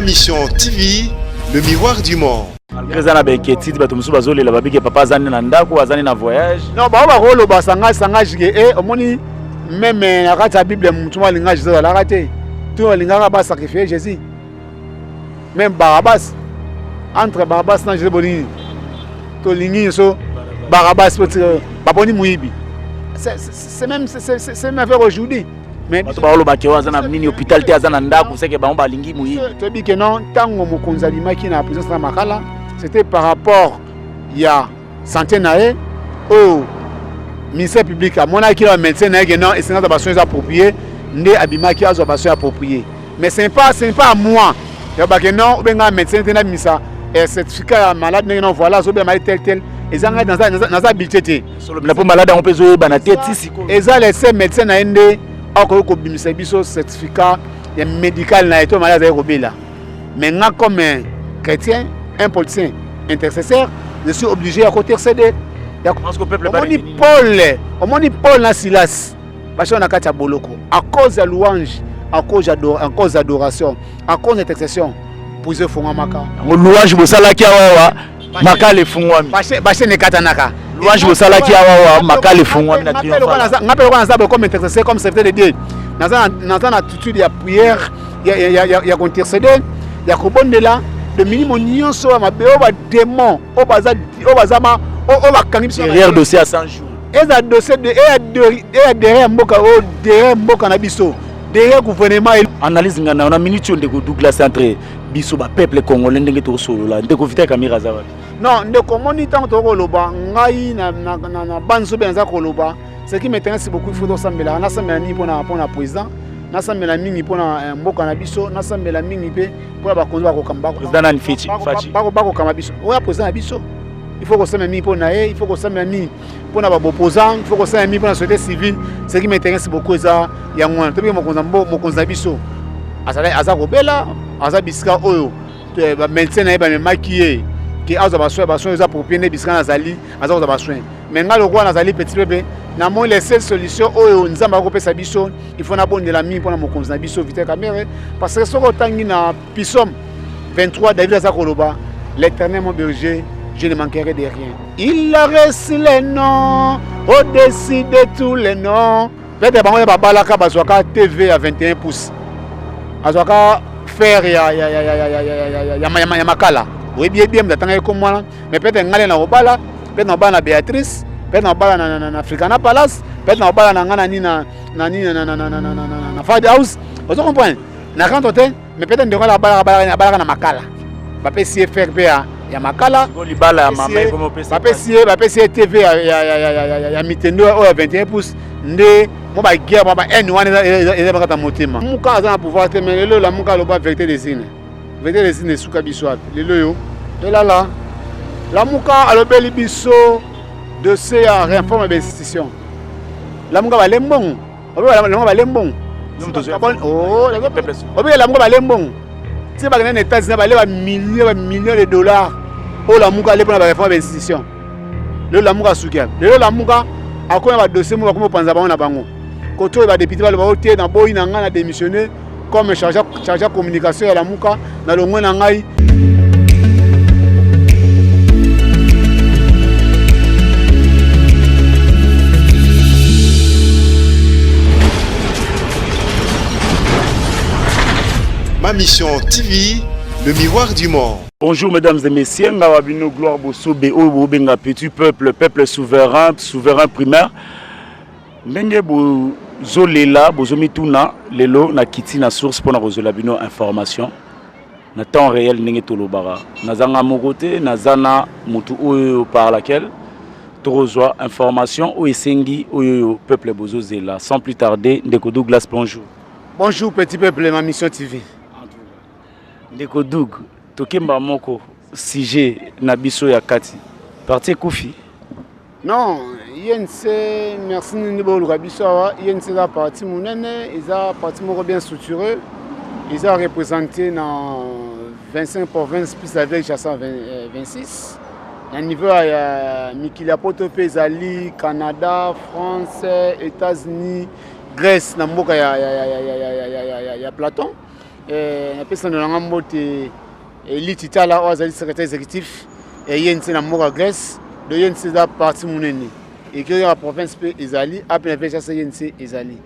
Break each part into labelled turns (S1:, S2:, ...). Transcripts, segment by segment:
S1: Mission TV, le miroir du monde.
S2: Malgré ça, papa azani na ndako, azani na voyage.
S3: Non, bah rolo ba sanga omoni même na kata Bible mutuma linga Jésus la raté. Tout linga ba sacrifier Jésus. Même Barabbas entre Barabbas na Jésus boni. To lingi so Barabbas ba boni muibi. C'est même affaire aujourd'hui.
S2: Mais tu parles ba kewa azana nini hôpital te azana ndako, c'est que ba on lingi muibi.
S3: To bi que non tango mokonza limaki na présence na makala. C'était par rapport à santé nae au ministère public à mon qui a médecin nae non et c'est notre besoin approprié né abima qui a besoin approprié mais c'est pas à moi il y a non ou bien un médecin tena misa et certificat malade non voilà so bien malade tel et ça dans habilité
S2: la pour malade on peut jouer bana tête ici
S3: et ça laisser médecin na ndé encore ko bimisa biso certificat médical na eto malade ko bela mais nga comme chrétien un politicien intercesseur, je suis obligé à intercéder. Paul na Silas, parce qu'on a katia boloko. À cause de louange, à cause d'adoration, à cause d'intercession, pour se faire maka.
S2: Louange bosala ki awa maka le fungwami.
S3: Bashe ne katanaka.
S2: Louange bosala ki awa maka le fungwami na triomphal.
S3: Ngapelo kana ça comme intercesseur comme serviteur de Dieu. Dans une attitude de prière, il y a intercéder, il y a kobondela. De minimum nyonso ma ba démon o bazama o kangibiso
S2: derrière dossier à 100 jours
S3: eza dossier de derrière mboka o derrière mboka na biso derrière gouvernement
S2: analyse ngana on a minute ndeko Douglas entre biso ba peuple congolais ndenge to solola ndeko vita kamera za wapi
S3: non ndeko moni tant to koloba ngai na banzo benza koloba ce qui m'intéresse beaucoup il faut s'embela na sambela ni pona président nasambela mingi pona mboka na biso nasambela mingi pe pona bakonzi bakokamba
S2: président nani Fachi
S3: bakokamba biso oya président na biso il faut que ça mingi pona il faut que ça mingi pona ba opposant il faut que ça mingi pona société civile ce qui m'intéresse beaucoup ça ya ngwana to bi mokonzi na biso aza kobela aza bisika oyo ba médecin na ba maquiller qui a ba soin za approprié ne bisika na zali aza ba soin mais ngalo kwa na zali petit bébé na mon les seules solutions oyo nzamba ko pesa biso il faut na bondela mi pona mokonzi na biso vite caméra parce que soko tangi na Psaume 23 David azakoloba l'Éternel mon berger je ne manquerai de rien il a reçu les noms au-dessus de tous les noms peut-être bango ba balaka bazwaka TV à 21 pouces azwaka fer ya makala oui bien mtatanga ko mwana mais peut-être ngale na obala peut-être na bana Béatrice peut-être na bala na Africana Palace peut-être na bala na ngana ni na Fad House vous comprenez na quand hôtel mais peut-être ndeko la bala na makala ba pesi faire ya makala
S2: libala ya mama comme pesi
S3: ba pesi TV ya mitendo o 21 pouces nde mo ba guerre mo ba N1 eza bakata motema muka za pouvoir te mais lelo la muka lo ba vérité des signes suka biso lelo yo elala la muka alobeli biso de ces réformes d'institution. La muka balembong. La muka balembong. Oh, la muka balembong. Si ba gagner état na balé ba millions de dollars pour la muka aller pour la réforme d'institution. Le la muka sukia. Le la muka akona ba dossier mo ko panza ba na bango. Koto ba député ba voter na boyi na ngana démissionner comme chargé communication à la muka na longo na ngai.
S1: Ma Mission TV, le miroir du monde.
S2: Bonjour mesdames et messieurs, Ngawabino Gloire Bosobe Obenga petit peuple souverain primaire. Ndenge bozolela bozomituna lelo na kiti na source pour na bozola bino information na temps réel ndenge tolobara. Nazanga mokote nazana mutu oyo par laquelle torozwa information o esengi oyo peuple bozozela. Sans plus tarder, Ndeko Douglas bonjour.
S3: Bonjour petit peuple Ma Mission TV.
S2: Ndeko Doug, tokemba moko sujet na biso ya kati. Parti Koufi.
S3: Non, INC merci Nibo Lukabisawa, INC la partie monene, ils a parti moko bien structuré. Ils ont représenté dans 25 provinces plus la veille chassant 26. À niveau à Mikila Potopé, Zali, Canada, France, États-Unis, Grèce, na mboka ya Platon. na personne na ngambote Elite Tala au secrétaire exécutif et yense na moka Grèce de yense da parti munene et que la province peut ezali après faire ça yense ezali.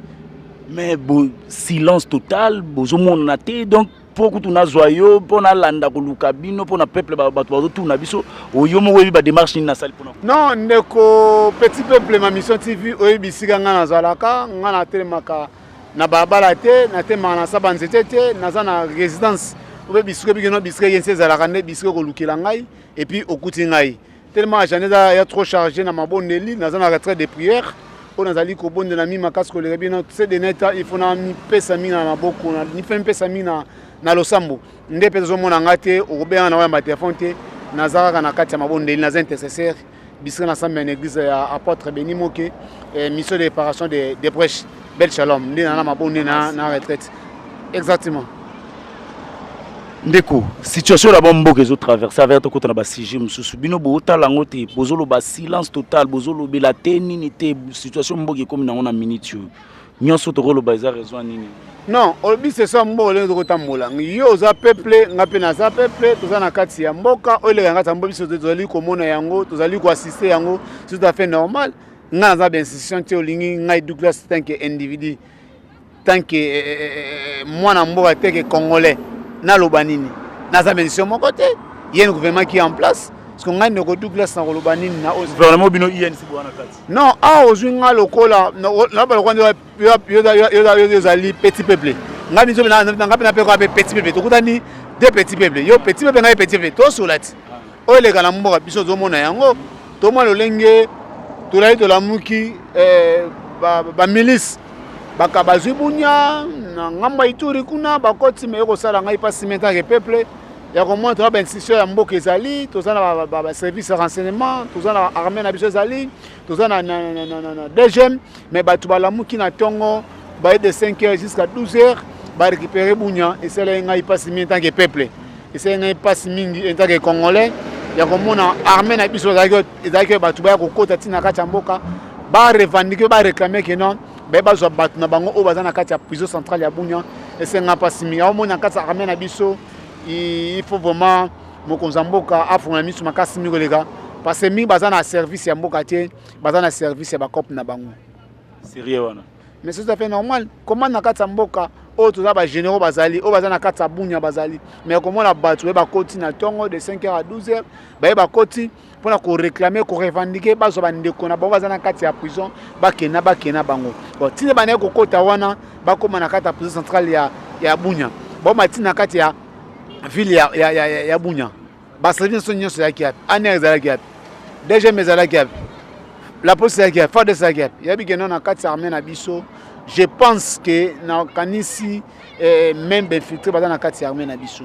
S2: Mais bon silence total, bozo mona te donc pour que tu na joyeux pour na landa ko lukabino pour na peuple ba bato tout na biso oyo mo webi ba démarche ni na sali pour
S3: non ndeko petit peuple ma mission TV oyebi sika nga na zalaka nga na telemaka na babala te na tema na sabanzete te na za na résidence oyebi sika bikeno bisika yense zalaka ne bisika ko lukela ngai et puis okuti ngai tellement j'en ai trop chargé na mabondeli na za na retraite de prière on a zali ko bonde na mi makasi ko leka bino c'est de neta il faut na mi pesa mi na maboko na ni fait pesa mi na losambo nde pe zo mona ngate okobenga na wa ma téléphone te nazaka na kati ya mabondeli na intercesseur bisika na sambe na église ya apôtre Béni Moké mission de réparation des brèches bel shalom ndi na mabonde na retraite exactement.
S2: Ndeko situation la bombe que zo traverser avec to kota na ba sujet mususu bino bo talango te bozolo ba silence total bozolo be la tenini te situation mboke comme na ona minute nyonso to rolo ba za raison nini.
S3: Non, obi c'est ça mbole ko tambola yo za peuple ngape na za peuple toza na kati ya mboka ole ngata mbobi so tozali ko mona yango tozali ko assister yango tout à fait normal nga za ben institution te olingi ngai Douglas tant que individu tant que mwana mboka te que congolais na lobanini na za ben institution mon côté il y a un gouvernement qui est en place parce qu'on a ne Douglas na lobanini na
S2: gouvernement bino INC bwana kati
S3: non a ozunga lokola na ba lokola yo zali petit peuple nga biso na ngape na peko ape petit peuple tokutani deux petits peuples yo petit peuple na petit peuple to solati o le kana mboka biso zo mona yango to mona lolenge to lai to la muki ba milice bakabazwi bunya na ngamba ituri kuna bakoti me ko sala ngai pas simenta ke peuple ya ko montre ba institution ya mboka ezali to zana ba service renseignement to zana armée na biso ezali to zana na DGM mais batu balamuki na tongo ba de 5h jusqu'à 12h ba récupérer bunya et c'est ngai pas simenta ke peuple et c'est ngai pas mingi en tant que congolais ya ko mona armée na biso ezali batu ba ko kota tina kati mboka ba revendiquer ba réclamer que non ba zo batu na bango o bazana kati ya prison centrale ya bunya et c'est ngai pas simia o mona kati armée na biso il faut vraiment mokonza mboka afuna misu makasi miko lega parce que mi bazana service ya mboka te bazana service ya bakop na bango
S2: sérieux wana
S3: mais c'est tout à fait normal comment na kati mboka o to za ba généraux bazali o bazana kati bunya bazali mais comment la batu ba koti na tongo de 5h à 12h ba koti pour na ko réclamer ko revendiquer bazo ba ndeko na bango bazana kati ya prison ba kena bango bon tine ba ne ko kota wana ba koma na kati ya prison centrale ya bunya bon matina kati ya ville ya bunya ba service so nyoso ya kiap aner za kiap déjà mes ala kiap la police ya kiap fade sa kiap ya bigeno na kati armée na biso je pense que na kanisi même infiltré ba na kati armée na biso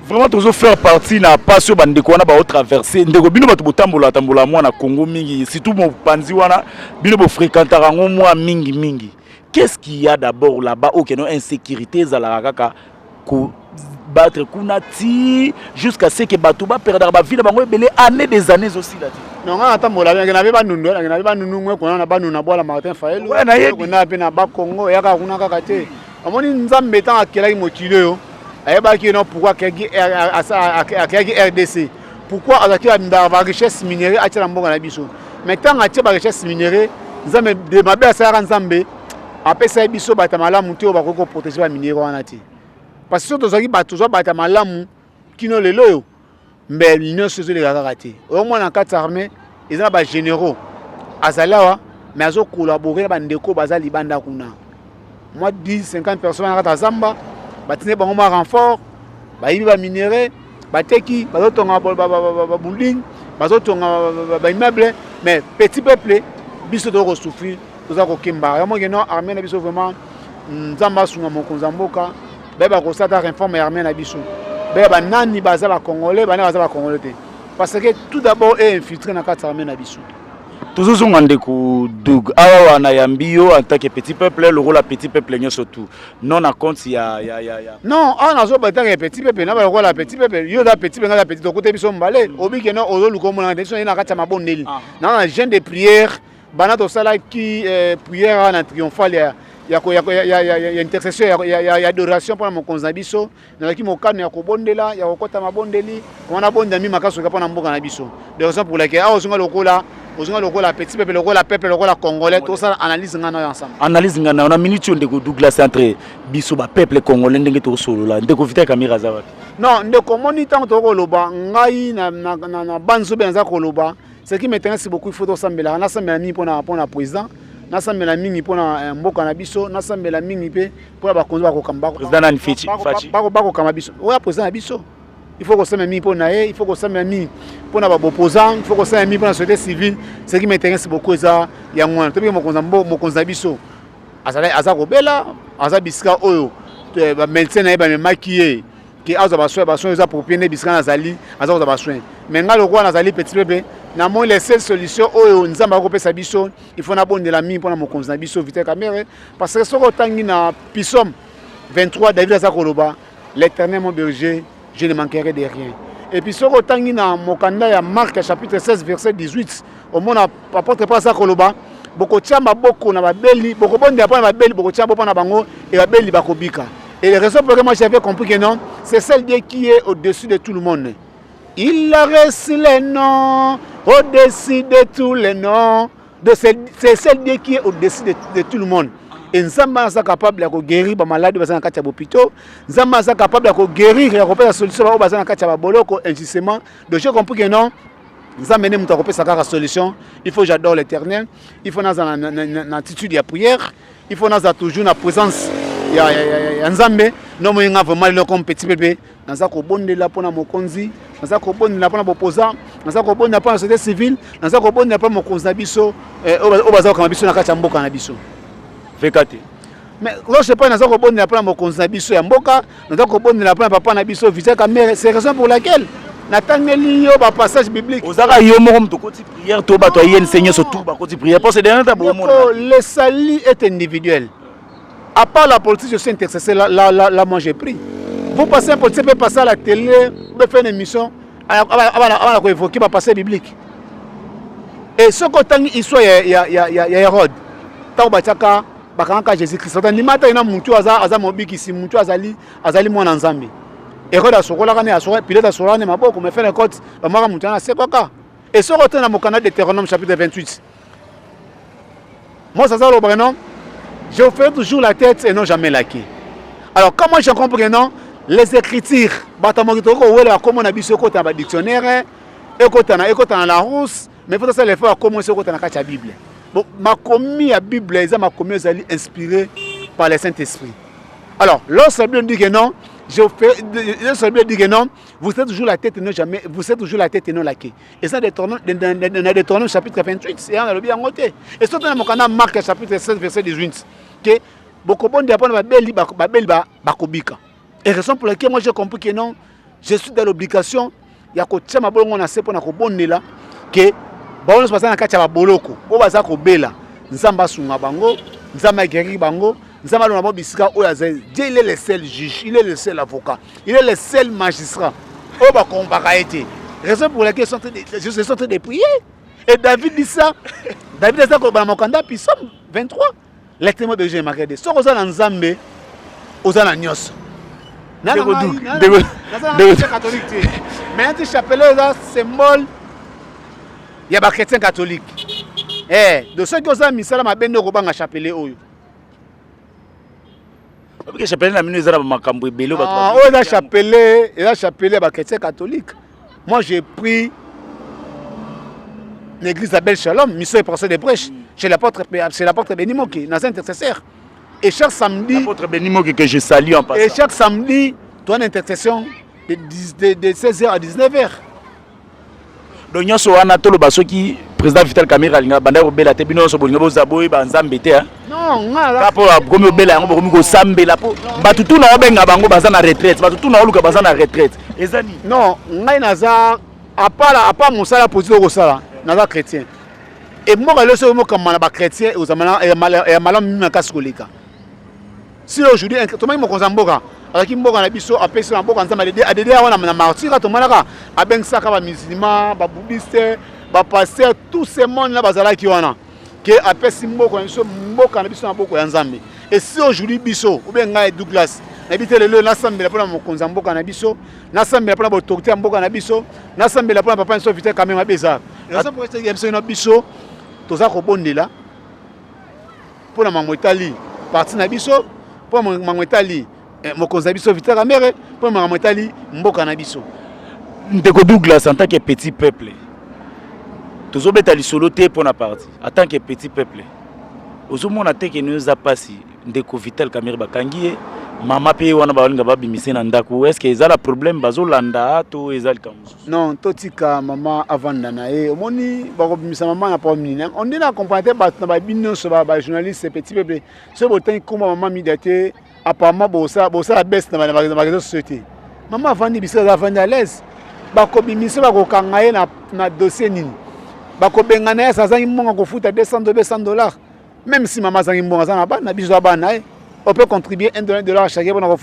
S2: vraiment toujours faire partie na passion bandeko wana ba traverser ndeko bino bato botambola mwana Congo mingi surtout mo panzi wana bino bo fréquenter ngo mwa mingi qu'est-ce qu'il y a d'abord là-bas au keno insécurité za la kaka ko battre kunati jusqu'à ce que batuba perdre ba ville bango belé années des années aussi là.
S3: Non nga atambola nga na ba nundu ngwe ko na ba nuna bola Martin Fayulu ko na pe na ba Congo ya ka kuna kaka te amoni nzambe tan akela mokilo yo ayeba ki non pourquoi kegi RDC pourquoi azaki nda ba richesse minérale atira mbonga na biso mais tant atia ba richesse minérale nzambe de mabe asara nzambe apesa biso batamala muti o bakoko protéger ba minéraux wana te parce que tozaki bato zo bata malamu kino lelo yo mais l'union sozo le kakate au moins en quatre armées ils ont ba généraux azalawa mais azo collaborer ba ndeko bazali banda kuna moi 10-50 personnes na zamba batine bango ma renfort ba yibi ba minéraux bateki bazo tonga ba building bazo tonga ba immeuble mais petit peuple biso to ko souffrir toza ko kimba moi non armée na biso vraiment nzamba sunga mokonza mboka beba ko sata réforme armée na biso beba nani baza ba congolais bana baza ba congolais te parce que tout d'abord est infiltré na kati armée na biso
S2: toujours zongande ko Doug awa na yambio en tant que petit peuple le rôle la petit peuple nyo surtout non à compte ya
S3: non on a zo bata que petit peuple na ba rôle la petit peuple yo da petit benga da petit to côté biso mbale obi ke no ozo luko mona intention na kati mabondeli na jeune de prière bana to sala ki prière na triomphale ya intercession ya adoration pour mokonzi na biso nazaki mokano ya kobondela ya kokota mabondeli komana bonda mi makaso ka pona mboka na biso de raison pour laquelle ozunga lokola petit peuple lokola congolais tout ça analyse ngana ensemble
S2: analyse ngana on a minute ndeko Douglas entre biso ba peuple congolais ndenge to solola ndeko vita kamera zawa
S3: non ndeko moni tant to koloba ngai na banzo benza koloba ce qui m'intéresse beaucoup il faut to sambela na sambela mi pona président nasambela mingi pona mboka na biso nasambela mingi pe pona bakonzi bakokamba
S2: président nani Fachi
S3: bakokamba biso oya président na biso il faut que ça mingi pona il faut que ça mingi pona ba opposant il faut que ça mingi pona société civile ce qui m'intéresse beaucoup ça ya ngwana to bi mokonzi na biso aza kobela aza bisika oyo ba médecin na ba me maquiller ki aza ba soin za propriété bisika na zali aza ba soin mais ngalo kwa na zali petit bébé na mon les seules solutions oyo nzamba akopesa biso il faut na bondela mi pona mokonzi na biso vite camere parce que soko tangi na Psaume 23 David azakoloba l'Éternel mon berger je ne manquerai de rien et puis soko tangi na mokanda ya Marc chapitre 16 verset 18 au mona apôtre pas azakoloba boko tiamba boko na babeli boko bondela pona babeli boko tiamba pona bango et babeli bakobika et les raisons pour lesquelles moi j'avais compris que non c'est celle Dieu qui est au-dessus de tout le monde. Il a reçu les noms au-dessus de tous les noms. C'est celle qui est au-dessus de tout le monde. Et nous sommes capables de guérir les malades dans les hôpitaux. Nous sommes capables de guérir la solution dans les boloko injustement. Donc j'ai compris que non. Nous avons mené la solution. Il faut que j'adore l'Éternel. Il faut une attitude de prière. Il faut toujours la présence. Nzambe no moyenga vraiment le comme petit bébé naza ko bondela pona mokonzi naza ko bondela pona bopoza naza ko bondela pona société civile naza ko bondela pona mokonzi na biso o baza ko biso na kati ya mboka na biso
S2: vekate
S3: mais lorsque je pas naza ko bondela pona mokonzi na biso ya mboka naza ko bondela pona papa na biso visa kamere c'est raison pour laquelle natangeli yo ba passage biblique
S2: ozaka yo moko mto koti prière to ba to yene seigneur surtout ba koti prière parce que dernier ta bon
S3: le salut est individuel. À part la politique, je suis intercesseur, là moi j'ai pris. Vous passez un politique, vous pouvez passer à la télé, vous pouvez faire une émission, avant d'évoquer le passé biblique. Et ce côté, il y a Hérode. Tant que Jésus-Christ, il y a Moutou Azamobi qui si Moutou Azali mon Nzambe. Hérode a sorti la soirée, pilote a sorti ma boque, mais fait les côtes, la Mara Moutana, c'est quoi? Et ce côté, dans mon canal de Deutéronome chapitre 28. Moi, ça c'est le prénom. Je fais toujours la tête et non jamais la queue. Alors, comment je comprends non? Les écritures, comme on a vu ce côté dans le dictionnaire, et dans la rousse, mais il faut ça les faire comme ce côté dans la Bible. Bon, ma commis la Bible, ma commis est inspirée par le Saint-Esprit. Alors, lorsque la Bible dit que non, dit que non, vous êtes toujours la tête et non jamais, vous êtes toujours la tête et non la queue. Et ça, dans Deutéronome chapitre 28, c'est un bien noté. Et surtout dans mon canal Marc chapitre 16 verset 18, que beaucoup de bakobika. Et raison pour laquelle moi j'ai compris que non, je suis dans l'obligation, il y a que tiens ma bonne on a c'est pour na ko bonela que bon se passer na kacha ba boloko, o baza ko bela, nzamba sunga bango, nzamba guéri bango. Dieu il est le seul juge, il est le seul avocat, il est le seul magistrat. Raison pour laquelle je suis en train de prier. Et David dit ça. David dit ça dans mon candidat, puis Psaume 23. L'éternel de Dieu m'a regardé. Si vous êtes en Zambé, vous êtes en Nyos. Mais un chapelet, c'est symbole. Il y a des chrétiens catholiques. De ceux qui ont mis ça, ma benne de un chapelet.
S2: Parce que chapelet na minu ezala makambo ebelo ba
S3: oh la chapelet ba chrétien catholique. Moi j'ai pris l'église Abel Shalom, mission et procès de prêche chez l'apôtre Benimoki, dans un intercesseur. Et chaque samedi
S2: l'apôtre Benimoki que je salue en passant.
S3: Et chaque samedi, toi une intercession de 16h à 19h.
S2: Donc nyonso wana tolo basoki président Vital Kamerhe alinga banda ko bela te bino so bolinga bo zaboy ba nzambe te hein.
S3: Non, ngala.
S2: Kapo gomi bela yango bokomi ko sambela po batutu na obenga bango baza na retraite, batutu na oluka baza na retraite. Ezani.
S3: Non, ngai naza à part mosala position ko sala, naza chrétien. Et moi le seul mot comme na ba chrétien aux amana et malam mi kaskolika. Si aujourd'hui to mai mo konzamboka avec mboka na biso apesi na mboka nzamba adede wana na martyr to manaka abengsaka ba musulman ba bouddhiste ba pasteur tous ces monde là bazala ki wana que apesi mboka na biso na boko ya nzambe Et si aujourd'hui biso ou bien ngai Douglas n'habite le l'assemblée pour mon konzamboka na biso, l'assemblée pour la autorité mboka na biso, l'assemblée pour papa so vite quand même beza. La ça pour que biso na biso toza ko bondela pour la mamotali parti na biso pour mamotali mon konzabiso vite ka mere pour mamotali mboka na biso.
S2: Ndeko Douglas en tant que petit peuple. Tozo beta lisolo te pour na parti en tant que petit peuple. Ozomona te que nous a passé ndeko Vital Kamerhe bakangi mama pe wana balinga babimisa na ndako. Est-ce que ezala problème bazolanda to ezali kamusu?
S3: Non, totika mama avanda na e omoni bakobimisa mama na pomini. On dit na comprendre ba na bino so ba journaliste petit peuple. Ce botin comme mama midate apparemment bosa la baisse na ba société. Mama avandi bisa avanda à l'aise. Bakobimisa bakokanga ye na dossier nini. Bakobengana ya sazangi monga kofuta $200. Même si maman zangi mbongo za na ba na biso ba na on peut contribuer $1 à chaque pour na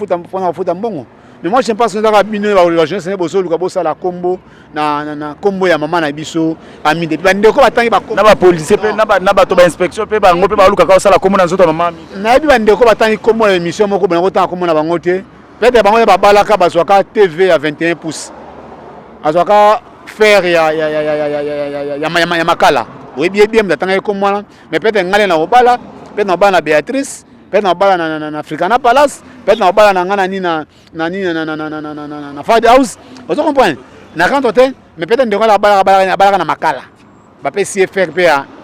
S3: foot mbongo. Mais moi je pense que dans bino ba jeunesse ne boso luka bosa la combo na combo ya maman na biso ami de bandeko batangi ba
S2: na ba policier pe na ba to ba inspection pe ba ngo pe ba luka ka sala combo na nzoto maman
S3: na bi bandeko batangi combo ya émission moko bango ta combo na bango te peut-être bango ba balaka ba swaka TV à 21 pouces azwaka faire ya makala. Oui, bien, mais peut-être que na obala, peut-être na bana Béatrice, peut-être na bala na Africana Palace, peut-être na bala na ngana ni na na Fad House. Vous comprenez? Na quand hôtel, mais peut-être que la bala na makala. Ba PC faire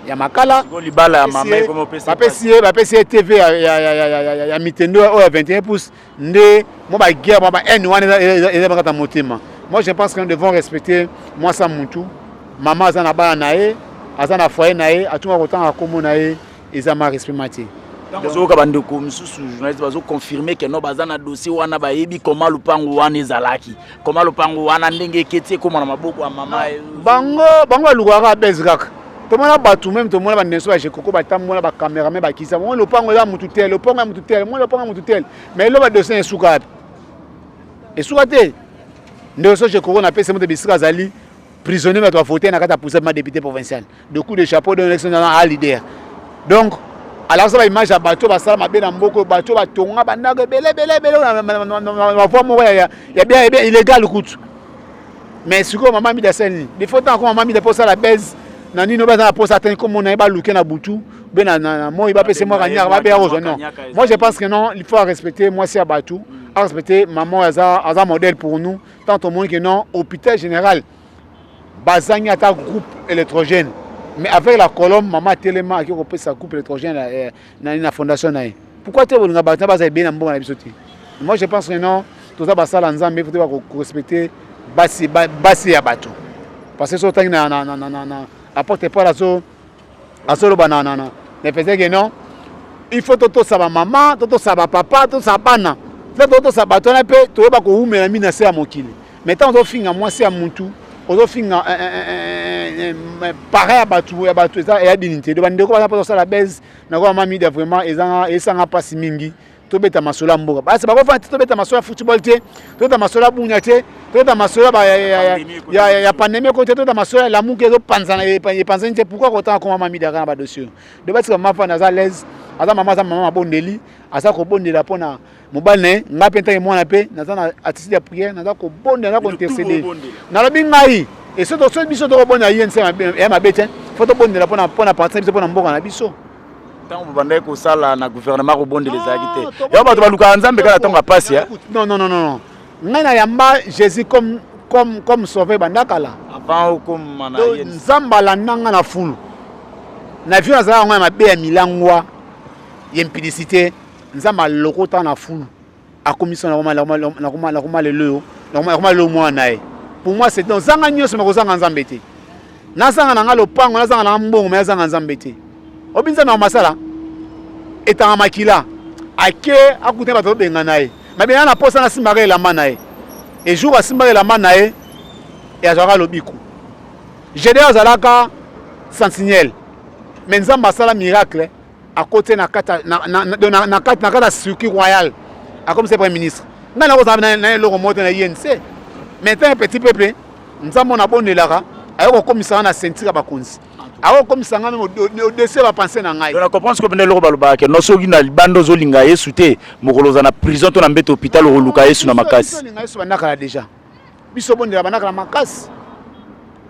S3: ya makala.
S2: Go libala ya mama comme PC.
S3: Ba PC TV ya Nintendo à 21 pouces. Ndé mo ba guerre ba N1 et ba kata motima. Moi je pense que nous devons respecter moi ça mutu. Maman za na bala nae. Azana foyer nae atunga kotanga komo nae ezama respect mati.
S2: Donc ka bandeko misusu journaliste bazo confirmer que no bazana dossier wana bayebi comment lupango wana ezalaki. Comment lupango wana ndenge ketie koma na maboko ya mama.
S3: Bango lukaka bezaka. Tomona batu même tomona ba neso ba jekoko batamona ba cameraman ba kisa. Mo lupango ya mutu tel, lupango ya mutu tel, mo lupango ya mutu tel. Mais lo ba dossier esuka. Esuka te. Ndeso jekoko na pesa mo de bisika zali. Prisonnier mais doit voter dans la pour ma député provincial de coup de chapeau de l'élection à leader. Donc alors ça va image à bateau ba ça ma bien mboko bateau ba tonga bandaka belé ma voix mo ya bien illégal coûte. Mais ce que maman mi da sel des fois tant que maman mi da pour ça la baise na nino ba na pour ça tant comme on a ba luké na butu ben na moi il va passer moi gagner va bien rose non. Moi je pense que non, il faut respecter moi c'est à bateau, respecter maman as modèle pour nous tant au moins que non hôpital général Bazani a un groupe électrogène. Mais avec la colombe, maman tellement qui a sa groupe électrogène dans la fondation. Pourquoi tu as pas bien bon moi je pense que non, tout ça ça l'ensemble il faut respecter Bassi à bateau. Parce que ce temps na apporter pas la so à solo banana. Mais faisait que non, il faut tout ça maman, tout ça papa, tout ça bana. Tout ça bateau na pe to ba ko umela mina se à mokili. Mais tant on finit moi c'est à Montou. Ozo finga pareil à bateau ça et à dignité de bandeko ba pour ça la baisse na ko mami de vraiment ezanga pas mingi to beta masola mboka basi ba ko fa to beta masola football te to beta masola bunya te to beta masola ba ya pandémie côté to beta masola la muke zo panzana e panzana te pourquoi autant comme mami de ba dossier de basi comme mafa na za l'aise aza mama bondeli asa ko bondela pona mobile ne nga penta mo na pe na za na attitude de prière na za ko bondela ko intercéder na lobi ngai et ce dossier biso to bonda yense ya mabete faut bondela pona partir biso pona mboka na biso
S2: tant vous bandai ko sala na gouvernement ko bondela ezaki te ya bato baluka nzambe kala tonga pasi ya
S3: non ngai na yamba Jésus comme sauver bandakala
S2: avant comme mana
S3: yense nzamba nanga na fulu na vie na za ngwa mabe ya milangwa y'impudicité nzamba lokota na fulu a commission na le mois nae pour moi c'est dans zanga nyos me kozanga nzambete na zanga na ngalo pango na zanga na mbongo me zanga nzambete obinza na masala etanga makila ake akute bato benga nae mabe na posa na simbare la manae et jour a simbare la manae et azara lobiku Gédéon zalaka sentinelle mais nzamba sala miracle à côté na kata circuit royal à comme c'est premier ministre na na ko na le remonte na INC mais un petit peuple nous avons na bonne lara ayoko commissaire na sentir ba konzi Alors comme ça même au décès va penser na ngai.
S2: On comprend ce que benelo baloba ke no soki na libando zo linga yesu te mokoloza na prison to na mbeto hôpital o luka yesu na makasi.
S3: Biso linga yesu banaka déjà. Biso bondela banaka na makasi.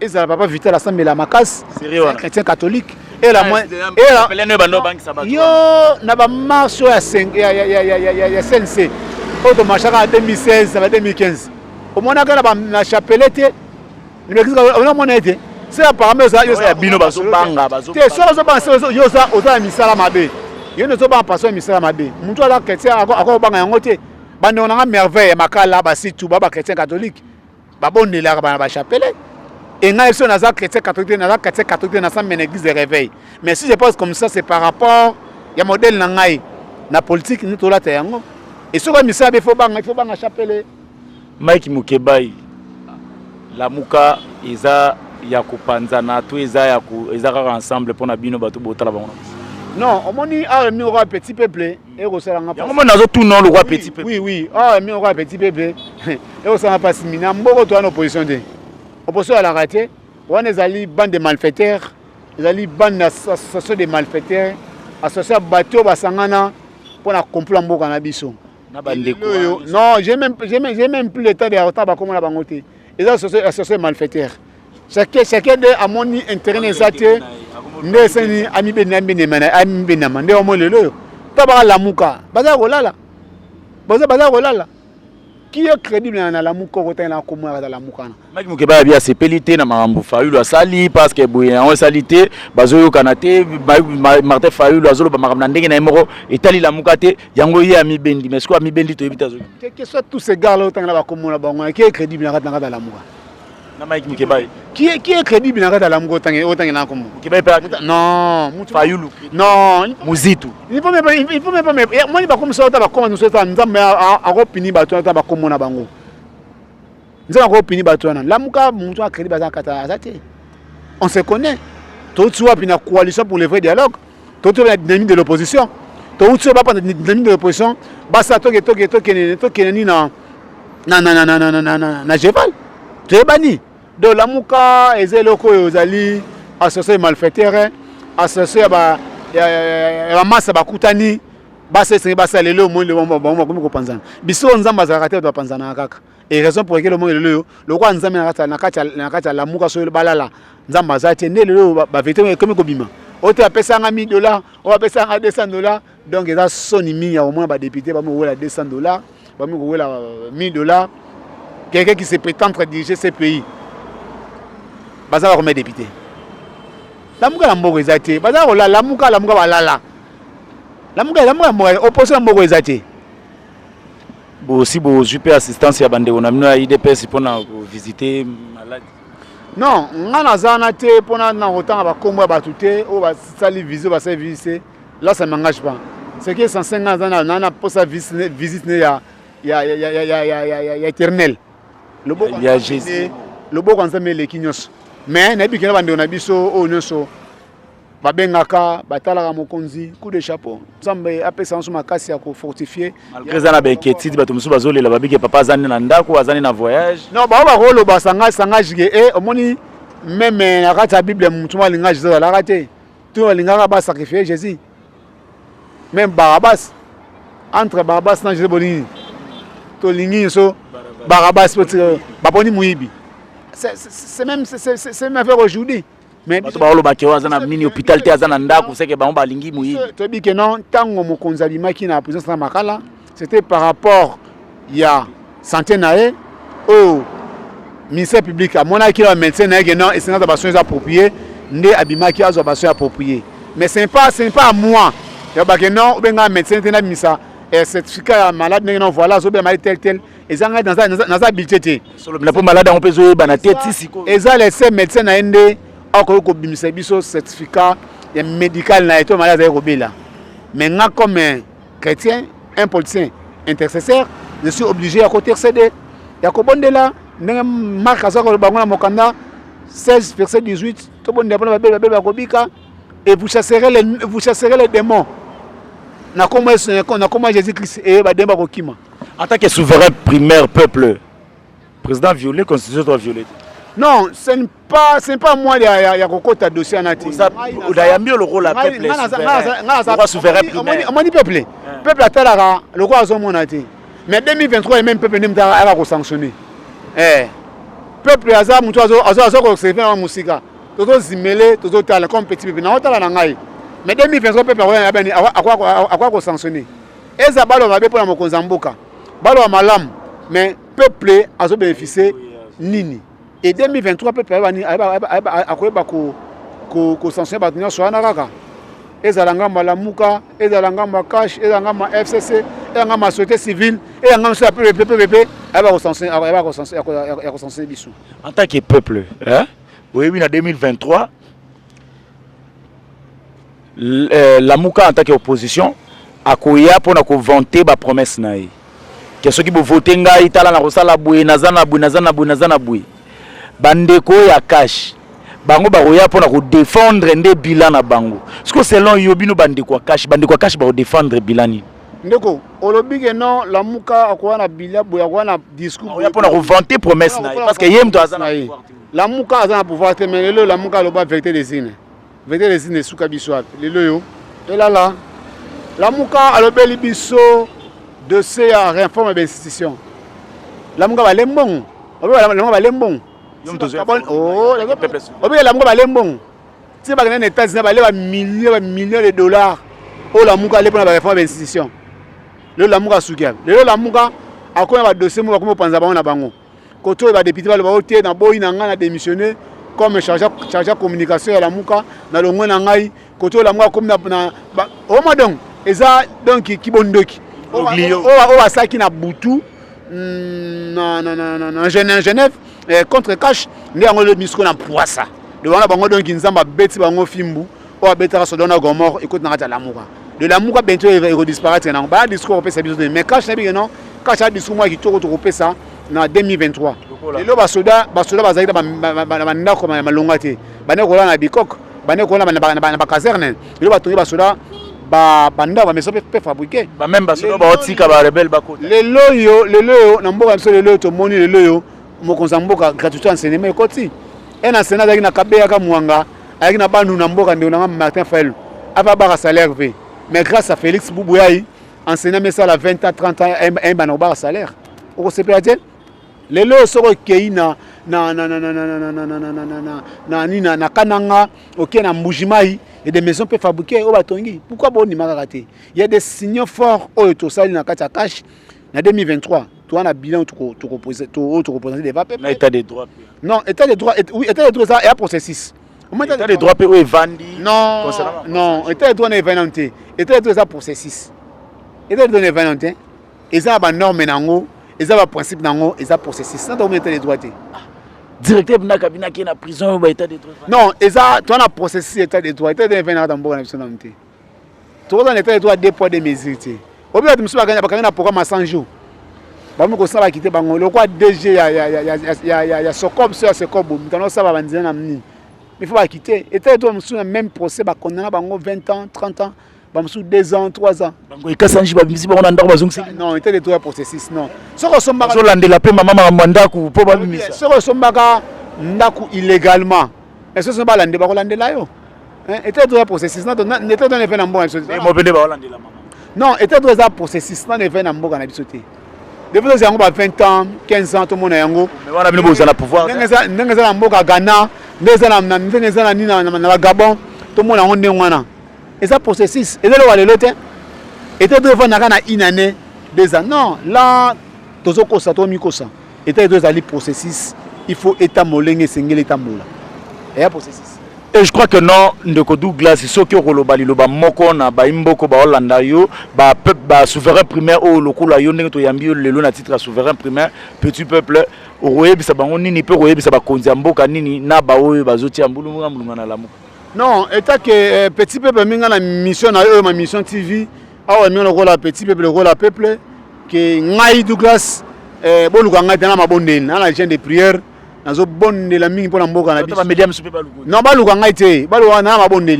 S3: Ezala papa Vital assemblée la makasi.
S2: Sérieux
S3: chrétien catholique. Et la moins yo na ba marche ya 5 ya CNC. Auto machaka en 2016 à 2015. Au moins na chapelete. Ni on a été. C'est apparemment ça yo
S2: ça bino bazo banga bazo.
S3: Te so zo ba yo ça oza misala mabe. Yo ne zo ba passer misala mabe. Mutu ala chrétien ako banga yango te. Bande on a merveille makala ba situ ba chrétien catholique. Ba bondela ba chapelete. Et nous sommes dans chrétien catholique, dans chrétien catholique, dans une église de réveil. Mais si je pense comme ça, c'est par rapport à modèle nangai, la politique nous tola teyango. Et ce que misa il faut bang chapeler.
S2: Mike Mukebai, la muka eza ya kupanzana tu eza ensemble pour na bino batu botala bango.
S3: Non, on moni mi roi petit peuple et rosalanga pas.
S2: On nazo tout non le roi petit peuple.
S3: Oui, mi roi petit peuple et rosalanga pas mina mboko to en opposition de. Opposition à la raté, on a des bandes de malfaiteurs, des bandes d'associations de malfaiteurs, associés à bateau basangana pour la complot en boka na biso. Non, j'ai même plus le temps de retard comme la bangote. Les associés malfaiteurs. Chacun de a mon intérêt n'exaté. Ne seni ami benamena ami benama nde omo lelo. Taba la muka. Baza rolala. Baza rolala. Qui est crédible dans la muka côté na komwa dans la muka.
S2: Maki Mukeba bia sepelité na marambo Fayulu asali parce que boye on salité bazoyo kanate Martin Fayulu azolo ba maramna ndenge na moko etali la muka te yango ye ami bendi mais quoi ami bendi to ebita zo.
S3: Que soit tous ces gars là autant na ba komwa bango qui est crédible dans la muka.
S2: Na Maki Mukeba
S3: Qui est crédible dans la muka autant na komwa.
S2: Mukeba
S3: non,
S2: Fayulu.
S3: Non,
S2: Muzitu.
S3: Il faut même moi il va comme ça ba komwa nous ça nzambe a repini ba to ba komwa na bango. On se connaît. Tout une coalition pour le vrai dialogue. Tout une dynamique de l'opposition. Tout une dynamique de l'opposition. Basta na Jeval. Tu es banni. Donc la muka est loko ozali associé malfaiteur, associé ba massa bakutani. Basta c'est basta lelo mo le bon ko panzana. Biso nzamba za raté do panzana kaka. Et raison pour laquelle le roi nzambe na kata la muka so balala nzamba zati ne le ba vete comme kobima ote apesa nga $1000 o apesa nga $200 donc eza soni mingi au moins ba député ba mo wela $200 ba mo wela $1000 quelqu'un qui se prétend diriger ce pays baza ba comme député la muka la mboko ezati baza ko la muka balala la muka opposition mboko ezati.
S2: Si vous super assistance à bande on a mis à IDPS pour visiter malade.
S3: Non, on a zanate pour na autant ba komba batute ou ba sali visite ba service. Là ça m'engage pas. C'est que 150 ans on a pour sa visite ya éternel. Le beau
S2: il y a Jésus.
S3: Le beau quand ça met les kinyos. Mais na bi que bande on a biso o nyonso. Babengaka batala mokonzi coup de chapeau nzambe apesa nso makasi ya ko fortifier
S2: malgré ça na beketiti bato musu bazolela babike papa zani na ndako azani na voyage
S3: non ba rolo basanga jige omoni même na kata bible mutuma linga Jésus la raté tout linga ba sacrifier Jésus même Barabbas entre Barabbas na Jésus bonini to lingi so Barabbas peut baboni muibi c'est même affaire aujourd'hui. Mais
S2: baolo bakewa zana mini hôpital te azana ndako seke bango balingi muyi
S3: to bi que non tango mokonza bimaki na présidence na makala c'était par rapport ya santé nae au ministère public à monaki la médecin nae que non et c'est pas soins appropriés ndé abimaki azo ba soins appropriés mais ce n'est pas à moi ya ba que non benga médecin tena misa et certificat malade non voilà zo be malade tel et ça dans ça budget
S2: solo la pour malade on peut zo ba na tête ici
S3: et ça les médecins na ndé ako ko bimisa biso certificat ya médical na eto malade ko bela mais nga comme chrétien un politicien intercesseur je suis obligé à intercéder ya ko bondela ndenge marque ça ko bango na mokanda 16 verset 18 to bondela pona babela ko bika et vous chasserez les démons na comment Jésus-Christ et ba demba ko kima
S2: en tant que souverain primaire peuple président violé constitution doit violer.
S3: Non, ce n'est pas moi qui a kokota dossier en ati.
S2: Odayambi le rôle à peuple souverain primaire.
S3: On dit peuple. Peuple a talaka le roi azo monati. Mais 2023 et même peuple n'est pas sanctionné. Peuple aza mutu azo observer en musique. Toto zimele, toto tala comme petit peuple na otala na ngai. Mais 2023 peuple a quoi sanctionner. Eza balo mabe pour na mokonzamboka. Balo malamu mais peuple azo bénéficier nini. Et 2023 peuple a ko sanctionner batunyo so na kaka. Ezalanga malamuka, ezalanga makash, ezalanga ma FCC, ezalanga ma société civile, ezalanga so peuple va ko sanctionner biso.
S2: En tant que peuple, hein? Oui, en 2023 la Mouka en tant qu'opposition a koya pour na ko vanter ba promesse na yi. Que ceux qui vont voter ngai tala na kosala boye nazana boye. Bandeko ya cash. Bango ba koya pour na ko défendre ndé bilan na bango. Parce que selon Yobino bandeko cash ba défendre bilan ni.
S3: Ndeko, olobi que non la Mouka akoya na bilan boya akoya na discours
S2: boya pour na ko vanter promesse na yi parce que yem to azana pouvoir.
S3: La Mouka azana pouvoir te mais le la Mouka loba vérité des signes. Vérité des signes sous kabiso le yo. Et là la Mouka alobeli biso de ces réformes d'institution. La Mouka va lembon. La Mouka va lembon. Oh, la Mouka va lembon. Si ba gagner États-Unis va les millions de dollars. Oh la Mouka aller pour la réforme d'institution. Le la Mouka soukia. Le la Mouka a quoi va dossier moi comme panza bango na bango. Koto va député va le voter dans boy na ngana démissionner comme chargé communication à la Mouka na longo na ngai koto la Mouka comme na oh madame eza donc qui bondoki. On va ça qui n'a boutou na Genève contre cash ndi yango le misko na poisa de wana bango donc nzamba beti bango fimbu o abetaka so dona gomor écoute na kata la Mouka de la Mouka bientôt il disparaître na ba discours pesa biso mais cash na bi non cash a discours moi qui toko pesa na 2023 et là basoda bazalita ba ndako malonga te bane ko la na bikok bane ko la na caserne le batongi basoda banda ba meso pe fabriquer
S2: ba même basoda ba otika ba rebelle bakota
S3: le loyo na mboka biso le loyo to moni le loyo mokonza mboka gratuité enseignement ekoti en enseignant avec na kabeya ka muanga avec na bandu na mboka ndio na Martin Fayulu ava ba salaire v mais grâce à Félix Boubouyaï enseignant mais ça la 20 à 30 ans un bana ba salaire o se peut dire le loyo soko kei na kananga OK na mbujimai et des maisons peuvent fabriquer au batongi. Pourquoi bon ni makakate? Il y a des signaux forts au tosali na kata cash na 2023. Toi na bilan tu reposer des vapes.
S2: Mais état des droits.
S3: Non, état des droits oui, état des droits ça est un processus.
S2: État des droits peut vendre.
S3: Non, état des droits n'est pas vanté. État des droits ça processus. État des droits n'est pas vanté. Et ça ba norme nango, et ça ba principe nango, et ça processus. Ça doit état des droits.
S2: Directeur na cabine qui na prison ba état des droits.
S3: Non, et ça toi na processus état des droits, état des droits dans bon na nanté. Toi dans état des droits des poids des mesures té. Obi atu musu ba na programme à 100 jours. Ba mu ko sala kité bango le quoi DG ya Sokob sur Sokob mutano ça ba banzina na mni. Il faut pas quitter. État des droits musu na même procès ba condamné bango 20 ans, 30 ans. Bamsou 2 ans, 3 ans.
S2: Bango ikasanji ba bimisi ba on ndako bazongisi.
S3: Non, était de toi processus non. Soko sombaka.
S2: So landela pe mama mandaku po ba bimisa.
S3: Soko sombaka ndaku illégalement. Est-ce que sombaka landela ba landela yo? Hein, était de toi processus non, n'était dans les faits na mboka biso.
S2: Mo bende ba landela mama.
S3: Non, était de toi processus non les faits na mboka na biso te. Depuis que yango ba 20 ans, 15 ans tout monde yango.
S2: Mais wana bino bozala pouvoir.
S3: Ndengeza na mboka Ghana, ndengeza na nina na Gabon, tout monde yango ndengwana. Et ça processus et le lote était devant na une année 2 ans non là tozoko sa to mikosa était deux ali processus il faut état molenge sengel état mola et processus
S2: et je crois que non ndeko Douglas soki okoloba liloba moko na ba imboko ba Hollanda yo ba peuple ba souverain primaire o lokolo yo ndenge to yambi lelo na titre souverain primaire petit peuple okoyebisa bango nini pe okoyebisa ba konzi ya mboka nini na ba oyo bazoti ambulu na lamuka.
S3: Non, état que petit peuple minga la mission na ma mission TV, awa mi on la petit peuple le peuple que ngai Douglas boluka ngai tana mabonde na la chaîne de prière nazo bonde la mingi pona mboka na biso.
S2: Ba médium super baluko.
S3: Non baluka ngai te, baluka na mabonde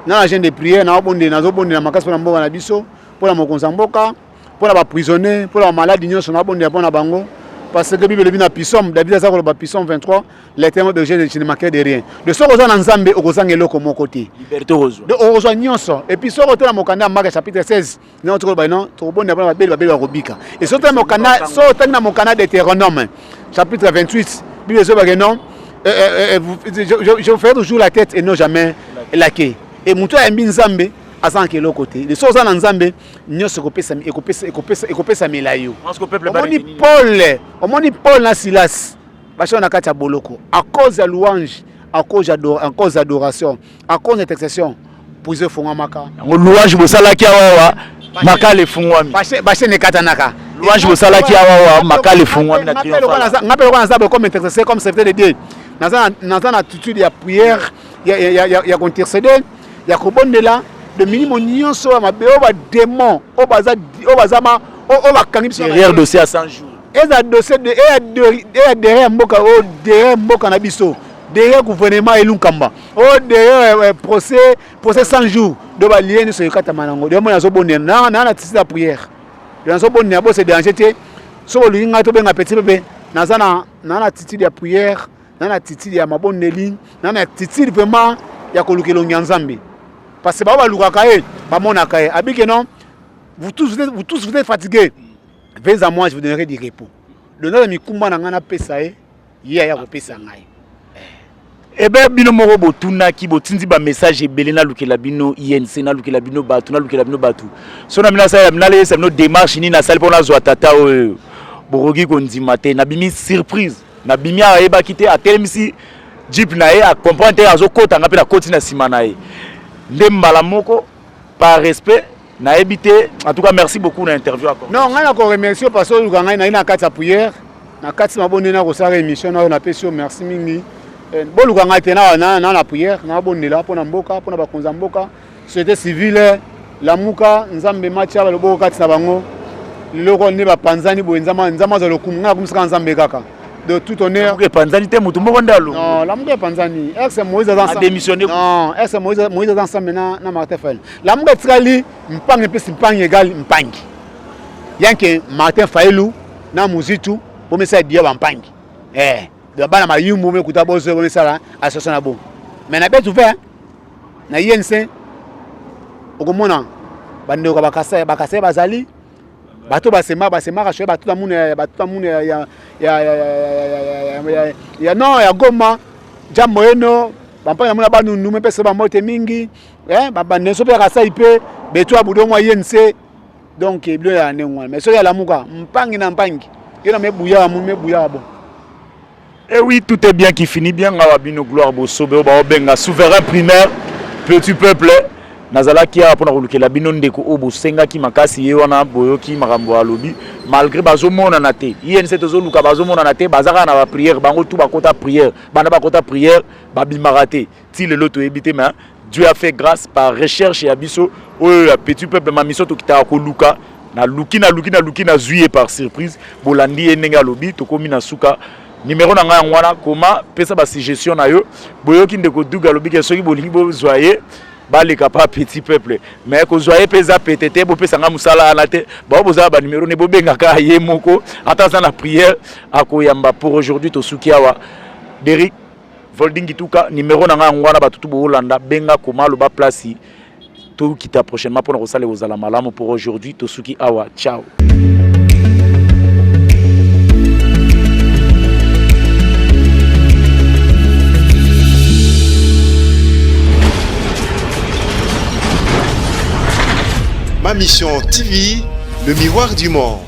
S3: na la chaîne de prière na bonde nazo bonde na makasi pona mboka na biso pona mokonza mboka pona ba prisonnier pona malade nyonso na bonde pona bango parce que Bible le Pissom, David a dit Pissom 23, les témoins de Jésus ne manquaient de rien. De ce que vous en Nzambe, vous en êtes comme côté.
S2: Liberté aux
S3: de rejoindre Nyonso. Et puis, si vous êtes dans mon canal, Marc chapitre 16, non, tu vois, non, tu vois, la Bible Robika. Et si vous êtes dans mon canal d'Hétéronome, chapitre 28, Bible non, je vous ferai toujours la tête et non jamais la quai. Et mon toit est mis Nzambe. Azan qui est l'autre côté. Les choses en Nzambe, nous sommes coupés sa milayo. On m'a dit Paul na Silas. Parce qu'on a quatre boloko. À cause de louange, à cause d'adoration, à cause d'intercession, pour se faire maka.
S2: Louange bosala ki awa maka le fungwami.
S3: Parce ne katanaka.
S2: Louange bosala ki awa maka le fungwami na triomphal.
S3: N'appelle pas Nzambe comme intercesseur, comme serviteur de Dieu. Dans une attitude, il y a prière, il y a intercéder, il y a kobondela. De minimum nyonso ma be o ba démon o bazama o ba kangi
S2: derrière dossier à 100 jours
S3: et ça dossier de et derrière mboka na biso derrière gouvernement elunkamba o derrière procès 100 jours do ba lié so kata manango de mo zo bonne na tisi la prière de zo bonne bo c'est danger te so linga to benga petit bébé na titi de prière na titi ya mabonne ligne na titi vraiment ya kolukelo nyanzambe. Parce que vous tous vous êtes fatigués. Venez à moi, je vous donnerai du repos. Le nom de Mikumba n'a pas fait hier,
S2: eh bien, bino moro botuna ki botinzi ba message ebele na lukela bino INC na lukela bino batu na lukela bino batu. So na mina sa na le sa no démarche ni na sali pona zo tata o borogi ko ndima te na bimi surprise na bimi a eba kite a telemisi jeep na e a comprendre azo kota ngape na koti na sima na e. Ndembala moko par respect na ebité. En tout cas merci beaucoup na interview encore.
S3: Non, on a encore remercier parce que nous avons na kati prière na kati mabonne na ko sala émission na pesio merci mingi. Bon lukanga tena na la prière na bonne là pona mboka pona bakonza mboka société civile la muka nzambe macha balobo kati na bango loko ne ba panzani bo nzama za lokumunga kumsika nzambe kaka. De tout honneur.
S2: Panzani te mutu moko ndalo.
S3: Non, la muka Panzani. Ex Moïse ensemble.
S2: A démissionné.
S3: Non, ex Moïse ensemble na Martin Fayulu. La muka tsali mpange pe mpange égal mpange. Yanke Martin Fayulu na muzitu bo mesa dia ba mpange. De bana mayumbu me kuta bozo bo mesa la association na bo. Mais na betu fait na INC okomona bande ko bakasa bazali bato basema kashoye bato ta mune ya non ya goma jambo eno bampa na muna banu nume pese ba mote mingi baba neso pe kasa ipe beto abudongo yense donc eblo ya nengwa mais so ya lamuka mpangi na mpangi yena mebuya bon.
S2: Et oui, tout est bien qui finit bien. Ngawabino gloire bosobe ba obenga souverain primaire petit peuple. Nazala qui a pour la bino ndeko obo senga ki makasi ye wana boyoki makambo alobi malgré bazomona na te INC tozo luka bazomona na te bazaka na ba prière bango tout ba kota prière bana ba kota prière ba bimaraté ti le loto ebité mais Dieu a fait grâce par recherche ya biso oyo ya petit peuple ma mission to kita ko luka na luki na zuye par surprise bolandi enenga alobi to komi na suka numéro na nga ngwana koma pesa ba suggestion na yo boyoki ndeko duga alobi ke soki bolingi bo zoyer bali kapa petit peuple mais ko zoyer pesa PTT bo pesa nga musala anate ba boza ba numéro ne bo benga ka ye moko ata na prière akoyamba pour aujourd'hui to sukiawa Derrick Volding tuka numéro na nga ngwana batutu bo Holanda benga koma lo ba place to kita prochainement pour nous saler aux alamalamu pour aujourd'hui to suki awa ciao.
S1: Ma mission TV, le miroir du monde.